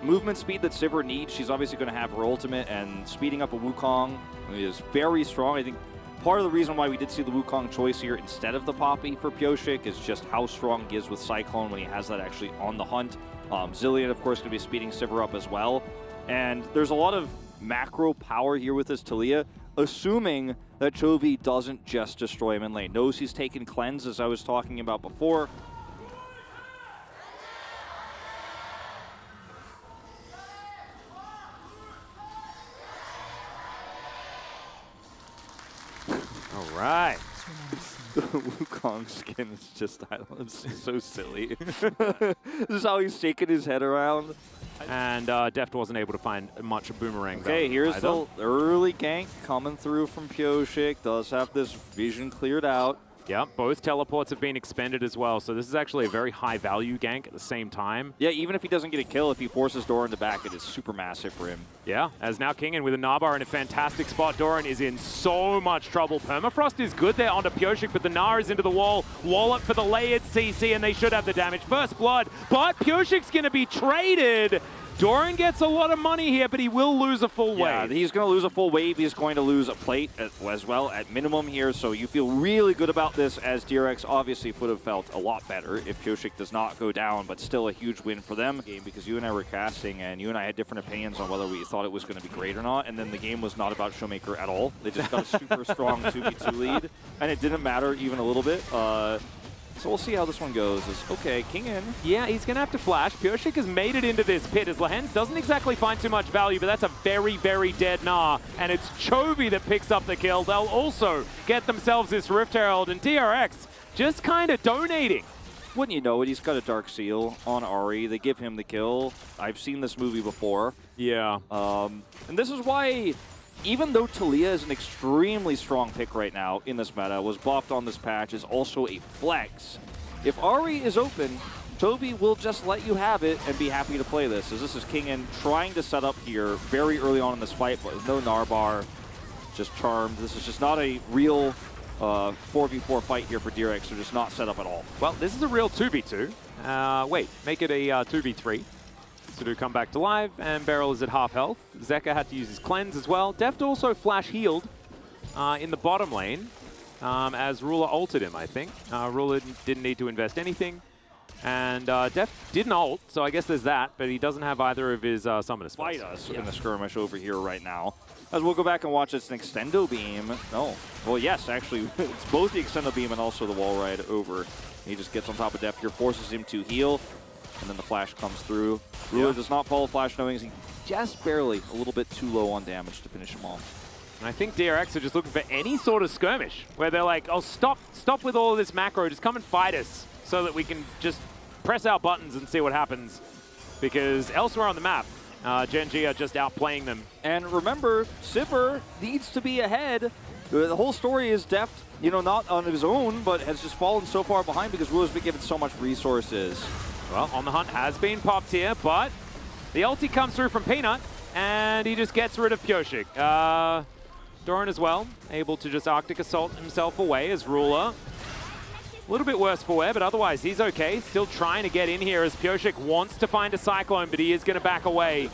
movement speed that Sivir needs. She's obviously going to have her ultimate, and speeding up a Wukong is very strong. I think part of the reason why we did see the Wukong choice here instead of the Poppy for Pyosik is just how strong he is with Cyclone when he has that actually on the hunt. Zillion, of course, going to be speeding Sivir up as well. And there's a lot of macro power here with this Taliyah, assuming that Chovy doesn't just destroy him in lane. Knows he's taken cleanse, as I was talking about before. All right. The Wukong skin is just, it's so silly. This is how he's shaking his head around. And Deft wasn't able to find much boomerang. Okay, here's the early gank coming through from Pyosik. Does have this vision cleared out. Yep, both teleports have been expended as well, so this is actually a very high value gank at the same time. Yeah, even if he doesn't get a kill, if he forces Doran to back, it is super massive for him. Yeah, as now Kingen with a Gnar in a fantastic spot. Doran is in so much trouble. Permafrost is good there onto Pyosik, but the Gnar is into the wall. Wallop for the layered CC, and they should have the damage. First blood, but Pyosik's going to be traded. Doran gets a lot of money here, but he will lose a full wave. Yeah, he's going to lose a full wave. He's going to lose a plate as well at minimum here, so you feel really good about this, as DRX obviously would have felt a lot better if Pyosik does not go down, but still a huge win for them. Because you and I were casting, and you and I had different opinions on whether we thought it was going to be great or not, and then the game was not about Showmaker at all. They just got a super strong 2v2 lead, and it didn't matter even a little bit. So we'll see how this one goes. Okay, Kingen. Yeah, he's going to have to flash. Pyosik has made it into this pit as Lehens doesn't exactly find too much value, but that's a very, very dead Gnar. And it's Chovy that picks up the kill. They'll also get themselves this Rift Herald, and DRX just kind of donating. Wouldn't you know it, he's got a Dark Seal on Ahri. They give him the kill. I've seen this movie before. Yeah. And this is why, even though Taliyah is an extremely strong pick right now in this meta, was buffed on this patch, is also a flex. If Ahri is open, Chovy will just let you have it and be happy to play this, as this is Kingen trying to set up here very early on in this fight, but with no Narbar, just charmed. This is just not a real 4v4 fight here for DRX. They're just not set up at all. Well, this is a real 2v2. Wait, make it a 2v3. To come back to live, and Beryl is at half health. Zeka had to use his cleanse as well. Deft also flash healed in the bottom lane as Ruler ulted him, I think. Ruler didn't need to invest anything. And Deft didn't ult, so I guess there's that, but he doesn't have either of his summoner spells. Fight us in the skirmish over here right now. As we'll go back and watch, it's an Extendo Beam. No. Well, yes, actually, it's both the Extendo Beam and also the wall ride over. He just gets on top of Deft here, forces him to heal. And then the flash comes through. Ruler does not follow flash, knowing he's just barely a little bit too low on damage to finish him off. And I think DRX are just looking for any sort of skirmish where they're like, oh, stop with all of this macro. Just come and fight us so that we can just press our buttons and see what happens. Because elsewhere on the map, Gen G are just outplaying them. And remember, Sivir needs to be ahead. The whole story is Deft, you know, not on his own, but has just fallen so far behind because Ruler's been given so much resources. Well, On the Hunt has been popped here, but the ulti comes through from Peanut, and he just gets rid of Pyosik. Doran as well, able to just Arctic Assault himself away as Ruler. A little bit worse for wear, but otherwise he's okay. Still trying to get in here as Pyosik wants to find a Cyclone, but he is going to back away.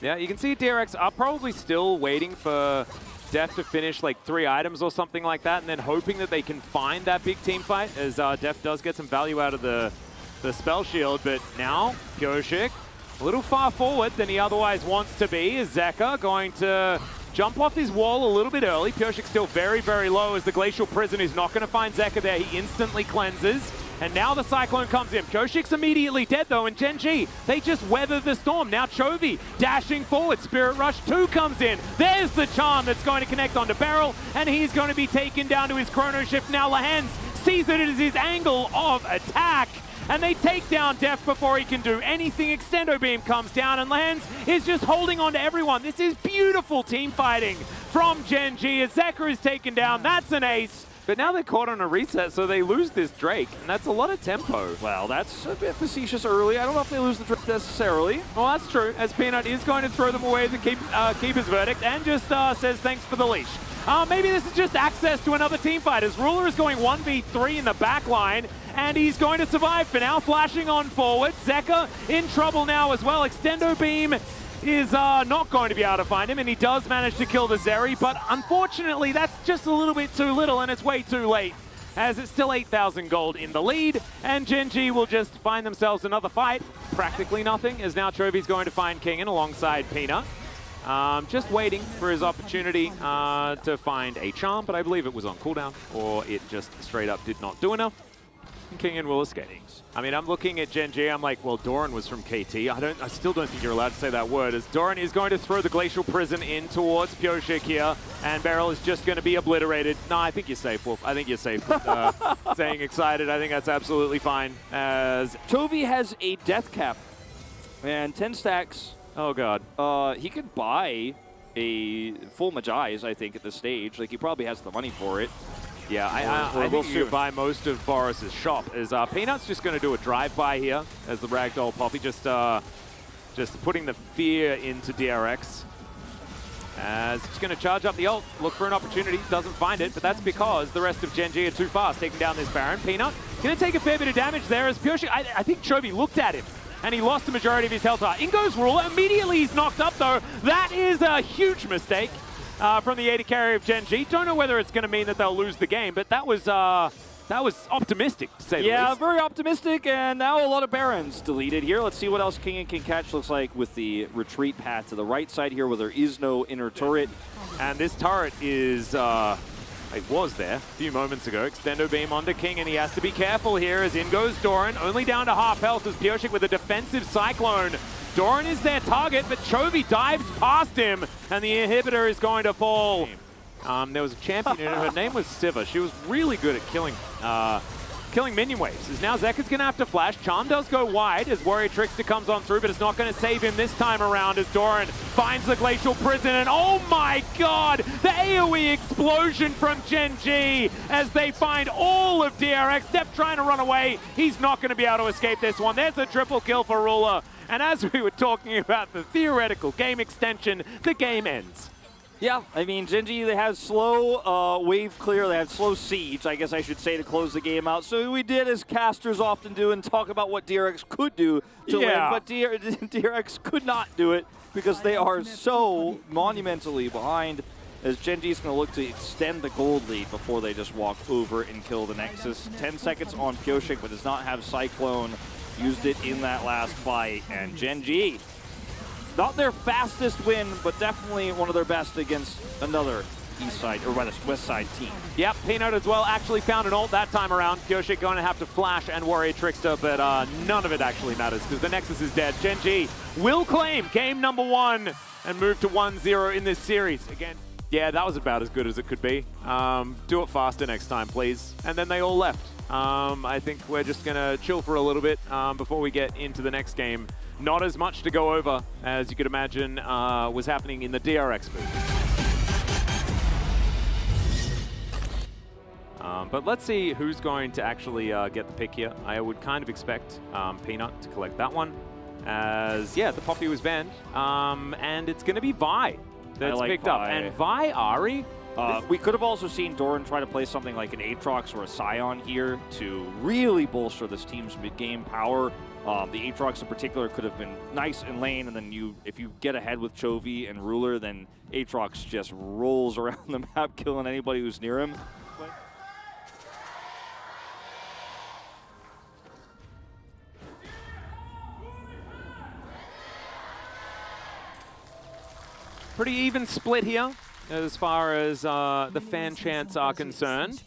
Yeah, you can see DRX are probably still waiting for Deft to finish like 3 items or something like that, and then hoping that they can find that big team fight, as Deft does get some value out of the spell shield, but now Pyosik a little far forward than he otherwise wants to be. Is Zeka going to jump off his wall a little bit early? Pyosik still very, very low as the Glacial Prison is not going to find Zeka there. He instantly cleanses, and now the Cyclone comes in. Pyosik's immediately dead though, and Gen G, they just weather the storm. Now Chovy dashing forward. Spirit Rush 2 comes in. There's the charm that's going to connect onto Beryl, and he's going to be taken down to his Chrono Shift. Now Lehens sees it as his angle of attack, and they take down Deft before he can do anything. Extendo Beam comes down, and Lehens is just holding on to everyone. This is beautiful team fighting from Gen G as Zeka is taken down. That's an ace. But now they're caught on a reset, so they lose this Drake, and that's a lot of tempo. Well, that's a bit facetious early. I don't know if they lose the Drake necessarily. Well, that's true, as Peanut is going to throw them away the keeper's verdict and just says thanks for the leash. Maybe this is just access to another team fight, as Ruler is going 1v3 in the back line, and he's going to survive for now, flashing on forward. Zeka in trouble now as well. Extendo Beam is not going to be able to find him, and he does manage to kill the Zeri, but unfortunately that's just a little bit too little, and it's way too late, as it's still 8,000 gold in the lead, and Gen G will just find themselves another fight. Practically nothing, as now Chovy's going to find Kingen alongside Peanut. Just waiting for his opportunity to find a charm, but I believe it was on cooldown, or it just straight up did not do enough. And Kingen will escape. I mean, I'm looking at Gen G, I'm like, well, Doran was from KT. I still don't think you're allowed to say that word, as Doran is going to throw the Glacial Prison in towards Pyoshik here, and Beryl is just going to be obliterated. No, I think you're safe, Wolf. I think you're safe. Saying excited, I think that's absolutely fine. As Chovy has a death cap and 10 stacks. Oh, God. He could buy a full Magi's, I think, at this stage. Like, he probably has the money for it. Yeah, I think you could buy most of Boris's shop. As Peanut's just going to do a drive-by here as the Ragdoll Poppy, just putting the fear into DRX. As he's going to charge up the ult, look for an opportunity, doesn't find it, but that's because the rest of Gen G are too fast, taking down this Baron. Peanut going to take a fair bit of damage there as Pyoshik, I think Chovy looked at him, and he lost the majority of his health. In goes Ruler, immediately he's knocked up though. That is a huge mistake from the AD carry of Gen G. Don't know whether it's going to mean that they'll lose the game, but that was optimistic, to say the least. Yeah, very optimistic, and now a lot of Barons deleted here. Let's see what else Kingen can catch looks like with the retreat path to the right side here, where there is no inner turret. And this turret is, it was there a few moments ago. Extendo Beam onto King, and he has to be careful here as in goes Doran, only down to half health as Pyoshik with a defensive Cyclone. Doran is their target, but Chovy dives past him, and the inhibitor is going to fall. There was a champion in it. Her name was Siva. She was really good at killing minion waves. As now Zeka's going to have to flash. Charm does go wide as Warrior Trickster comes on through, but it's not going to save him this time around as Doran finds the Glacial Prison. And oh my God, the AoE explosion from Gen G as they find all of DRX. Def trying to run away. He's not going to be able to escape this one. There's a triple kill for Ruler. And as we were talking about the theoretical game extension, the game ends. Yeah, I mean, Gen G, they had slow wave clear, they had slow siege, I guess I should say, to close the game out. So we did, as casters often do, and talk about what DRX could do to win, but DRX could not do it because they are so monumentally behind, as Gen G is going to look to extend the gold lead before they just walk over and kill the Nexus. 10 seconds on Pyoshik, but does not have Cyclone. Used it in that last fight, and Gen G, not their fastest win, but definitely one of their best against another east side, or rather west side team. Yep, Peanut as well actually found an ult that time around. Pyoshik going to have to flash and Warrior Trickster, but none of it actually matters because the Nexus is dead. Gen G will claim game number 1 and move to 1-0 in this series. Again, yeah, that was about as good as it could be. Do it faster next time, please. And then they all left. I think we're just going to chill for a little bit before we get into the next game. Not as much to go over as you could imagine was happening in the DRX booth. But let's see who's going to actually get the pick here. I would kind of expect Peanut to collect that one, as, yeah, the Poppy was banned. And it's going to be Vi that's picked up. And Vi, Ari? We could have also seen Doran try to play something like an Aatrox or a Scion here to really bolster this team's mid-game power. The Aatrox in particular could have been nice in lane, and then if you get ahead with Chovy and Ruler, then Aatrox just rolls around the map, killing anybody who's near him. Pretty even split here as far as the fan chants are concerned.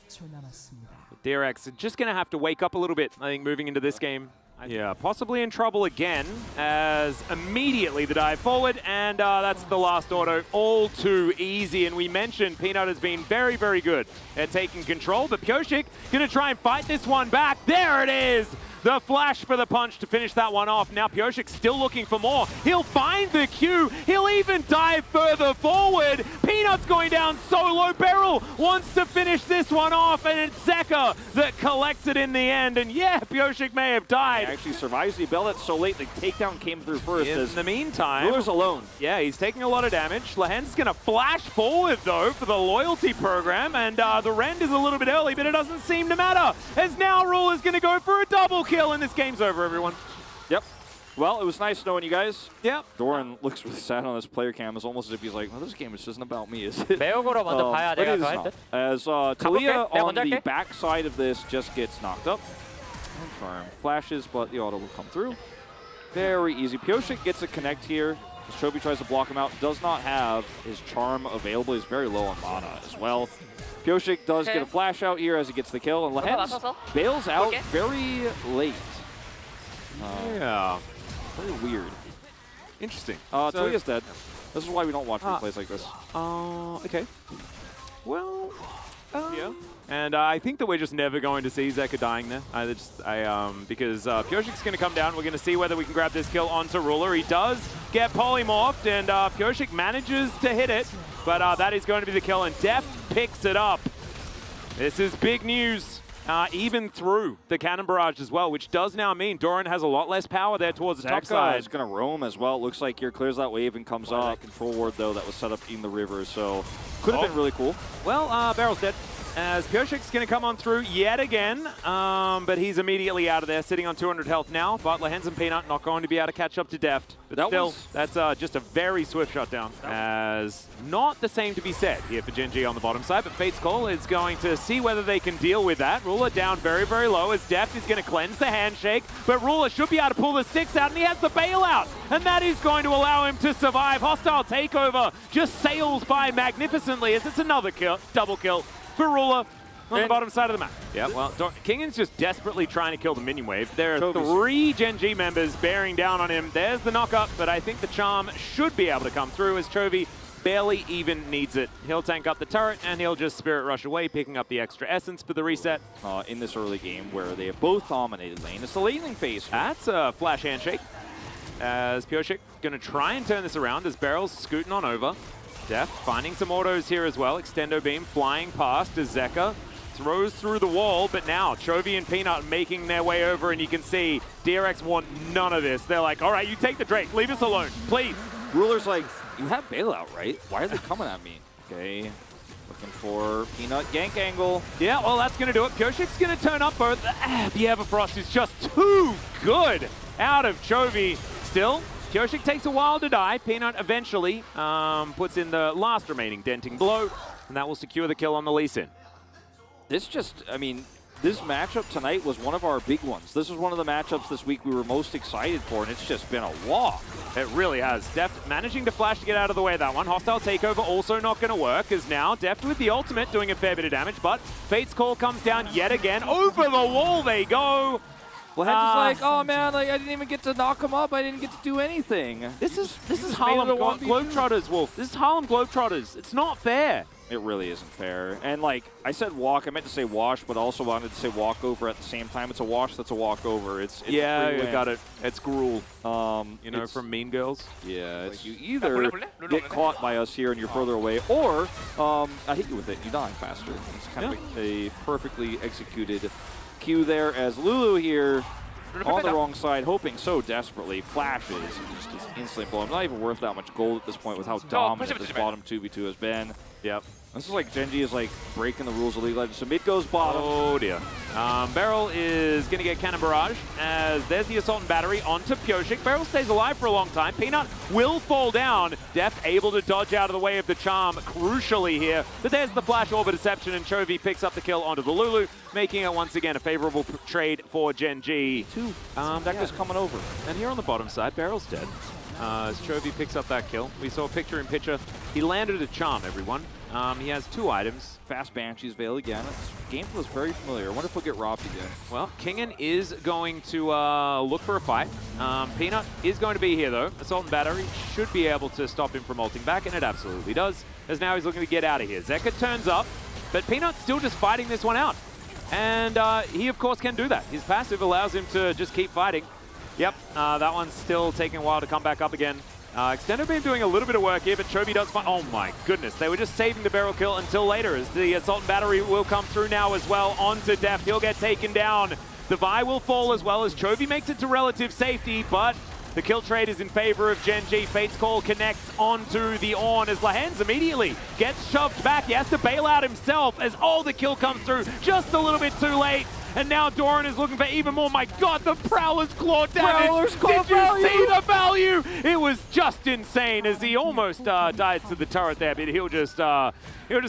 DRX just going to have to wake up a little bit, I think, moving into this game. Yeah, possibly in trouble again, as immediately the dive forward, and that's the last auto. All too easy, and we mentioned Peanut has been very, very good at taking control, but Pyoshik going to try and fight this one back. There it is! The flash for the punch to finish that one off. Now Pioshik still looking for more. He'll find the Q. He'll even dive further forward. Peanut's going down so low. Beryl wants to finish this one off, and it's Zeka that collects it in the end. And yeah, Pioshik may have died. He actually survives the Bellet so late. The takedown came through first. In the meantime, Ruler's alone. Yeah, he's taking a lot of damage. Lehend's going to flash forward, though, for the loyalty program. And the rend is a little bit early, but it doesn't seem to matter. As now Ruler's going to go for a double kill, and this game's over, everyone. Yep. Well, it was nice knowing you guys. Yep. Doran looks really sad on his player cam. It's almost as if he's like, well, this game just isn't about me, is it? 매혹으로 먼저 봐야 But 내가 it is 더 할 not. 듯. As Talia 내가 on 먼저 the 할게. back side of this just gets knocked up. Confirm. Flashes, but the auto will come through. Very easy. Pioshik gets a connect here. As Chovy tries to block him out. Does not have his charm available. He's very low on mana as well. Pioshik does get a flash out here as he gets the kill. And Lehens bails out very late. Yeah. Very weird. Interesting. Talia's dead. This is why we don't watch replays like this. Okay. Well, yeah. And I think that we're just never going to see Zeka dying there. Because Pioshik's going to come down. We're going to see whether we can grab this kill onto Ruler. He does get polymorphed, and Pioshik manages to hit it. But that is going to be the kill, and Deft picks it up. This is big news. Even through the cannon barrage as well, which does now mean Doran has a lot less power there towards the top side. Is going to roam as well. Looks like here clears that wave and comes up. That control ward, though, that was set up in the river. So could have been really cool. Well, Barrel's dead. As Pioshik's going to come on through yet again, but he's immediately out of there, sitting on 200 health now. But Lehens and Peanut not going to be able to catch up to Deft. But still, that's just a very swift shutdown. As not the same to be said here for Gen G on the bottom side, but Fate's Call is going to see whether they can deal with that. Ruler down very, very low as Deft is going to cleanse the handshake, but Ruler should be able to pull the sticks out, and he has the bailout, and that is going to allow him to survive. Hostile takeover just sails by magnificently as it's another kill, double kill for Ruler on the bottom side of the map. Yeah, well, Kingan's just desperately trying to kill the minion wave. There are three Gen G members bearing down on him. There's the knock-up, but I think the charm should be able to come through as Chovy barely even needs it. He'll tank up the turret, and he'll just Spirit Rush away, picking up the extra essence for the reset. In this early game where they have both dominated lane. It's the laning phase. That's a flash handshake. As Pioshik going to try and turn this around as Barrel's scooting on over. Deft finding some autos here as well. Extendo Beam flying past as Zeka throws through the wall, but now Chovy and Peanut making their way over, and you can see DRX want none of this. They're like, all right, you take the Drake, leave us alone, please. Ruler's like, you have bailout, right? Why are they coming at me? Okay, looking for Peanut gank angle. Yeah, well, that's going to do it. Pioshik's going to turn up both. The Everfrost is just too good out of Chovy. Still, Pioshik takes a while to die. Peanut eventually puts in the last remaining denting blow, and that will secure the kill on the Lee Sin. This matchup tonight was one of our big ones. This was one of the matchups this week we were most excited for, and it's just been a walk. It really has. Deft managing to flash to get out of the way of that one. Hostile takeover also not going to work, as now Deft with the ultimate doing a fair bit of damage, but Fate's Call comes down yet again. Over the wall they go. Well, Hedge is like, oh man, like I didn't even get to knock him up. I didn't get to do anything. This is Harlem Globetrotters, Wolf. This is Harlem Globetrotters. It's not fair. It really isn't fair. And like I said walk, I meant to say wash, but also wanted to say walk over at the same time. It's a wash that's a walk over. It's yeah, you got it. It's gruel. You know, from Mean Girls. Yeah, it's you either get caught by us here and you're further away, or I hit you with it, you die faster. It's kind of a perfectly executed Q there as Lulu here on the wrong side, hoping so desperately. Flashes and just gets instantly blown. Not even worth that much gold at this point with how dominant this bottom 2v2 has been. Yep. This is like Gen G is like breaking the rules of League of Legends. So mid goes bottom. Oh dear. Beryl is going to get Cannon Barrage as there's the Assault and Battery onto Pioshik. Beryl stays alive for a long time. Peanut will fall down. Deft able to dodge out of the way of the charm crucially here. But there's the Flash Orb of Deception, and Chovy picks up the kill onto the Lulu, making it once again a favorable trade for Gen G. Deck is coming over. And here on the bottom side, Beryl's dead. As Chovy picks up that kill. We saw picture in picture. He landed a charm, everyone. He has 2 items. Fast Banshee's Veil again. This game feels very familiar. I wonder if we'll get robbed again. Well, Kingan is going to look for a fight. Peanut is going to be here, though. Assault and Battery should be able to stop him from ulting back, and it absolutely does, as now he's looking to get out of here. Zeka turns up, but Peanut's still just fighting this one out. And he, of course, can do that. His passive allows him to just keep fighting. Yep, that one's still taking a while to come back up again. Extendo Beam doing a little bit of work here, but Chovy does find... Oh my goodness, they were just saving the barrel kill until later, as the Assault and Battery will come through now as well onto Deft. He'll get taken down. The Vi will fall as well as Chovy makes it to relative safety, but the kill trade is in favor of Gen G. Fate's Call connects onto the Ornn as Lahens immediately gets shoved back. He has to bail out himself as the kill comes through just a little bit too late. And now Doran is looking for even more. My God, the Prowler's Claw damage. Did you see the value? It was just insane as he almost dies to the turret there, but he'll just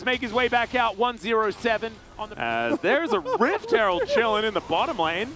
make his way back out. 1-0-7 on the... As there's a Rift Herald chilling in the bottom lane.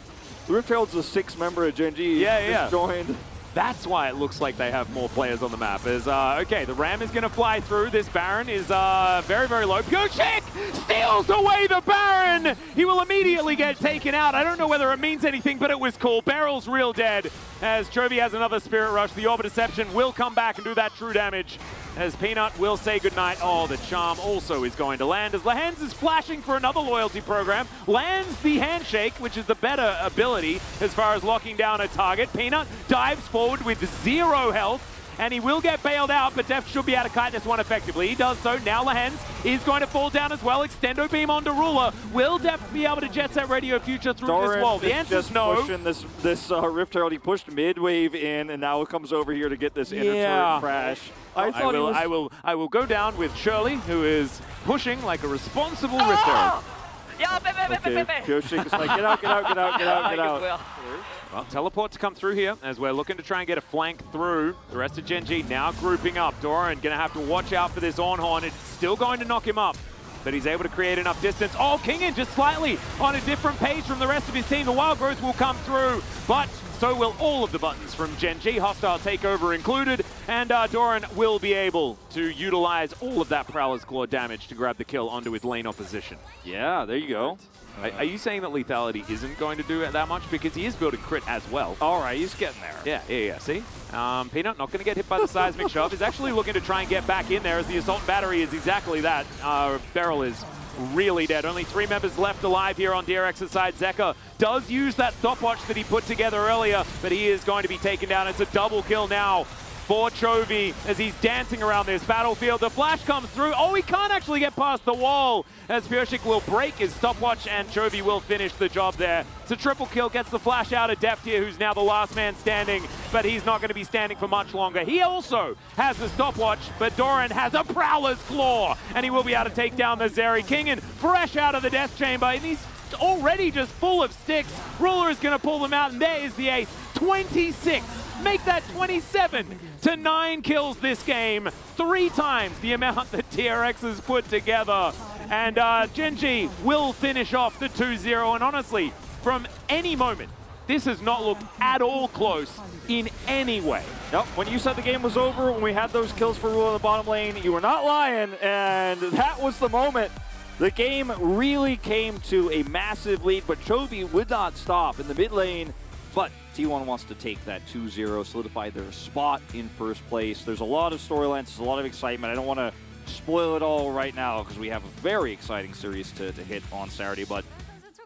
The Rift Herald's a 6th member of Gen G. Yeah. Joined. That's why it looks like they have more players on the map. Okay, the Ram is going to fly through. This Baron is very, very low. Pyosik steals away the Baron! He will immediately get taken out. I don't know whether it means anything, but it was cool. Barrel's real dead. As Chovy has another Spirit Rush, the Orb of Deception will come back and do that true damage. As Peanut will say goodnight. Oh, the Charm also is going to land. As Lahens is flashing for another loyalty program. Lands the Handshake, which is the better ability as far as locking down a target. Peanut dives forward with 0 health. And he will get bailed out, but Deft should be able to kite this one effectively. He does so. Now Lahens is going to fall down as well. Extendo Beam onto Ruler. Will Deft be able to jet set Radio Future through this wall? The answer is no. Pushing this Rift Herald. He pushed mid-wave in, and now it comes over here to get this inner turret crash. I will go down with Shirley, who is pushing like a responsible Rift Herald. Pyosik is like, get out. Well, teleport to come through here as we're looking to try and get a flank through. The rest of Gen G now grouping up. Doran going to have to watch out for this Ornn. It's still going to knock him up, but he's able to create enough distance. Oh, Kingen just slightly on a different page from the rest of his team. The Wild Growth will come through, but so will all of the buttons from Gen G, hostile takeover included, and Doran will be able to utilize all of that Prowler's Claw damage to grab the kill onto his lane opposition. Yeah, there you go. Are you saying that lethality isn't going to do it that much? Because he is building crit as well. All right, he's getting there. Yeah. See? Peanut not going to get hit by the seismic shove. He's actually looking to try and get back in there as the Assault and Battery is exactly that. Beryl is really dead. Only 3 members left alive here on DRX's side. Zeka does use that stopwatch that he put together earlier, but he is going to be taken down. It's a double kill now for Chovy as he's dancing around this battlefield. The flash comes through. Oh, he can't actually get past the wall as Pyosik will break his stopwatch and Chovy will finish the job there. It's a triple kill, gets the flash out of Deft here, who's now the last man standing, but he's not going to be standing for much longer. He also has the stopwatch, but Doran has a Prowler's Claw, and he will be able to take down the Zeri. Kingen fresh out of the Death Chamber, and he's already just full of sticks. Ruler is going to pull them out, and there is the ace. 26. Make that 27 to 9 kills this game. 3 times the amount that DRX has put together. And Gen G will finish off the 2-0. And honestly, from any moment, this has not looked at all close in any way. Nope. When you said the game was over, when we had those kills for Rule in the bottom lane, you were not lying. And that was the moment. The game really came to a massive lead, but Chovy would not stop in the mid lane. But T1 wants to take that 2-0, solidify their spot in first place. There's a lot of storylines, there's a lot of excitement. I don't want to spoil it all right now because we have a very exciting series to hit on Saturday. But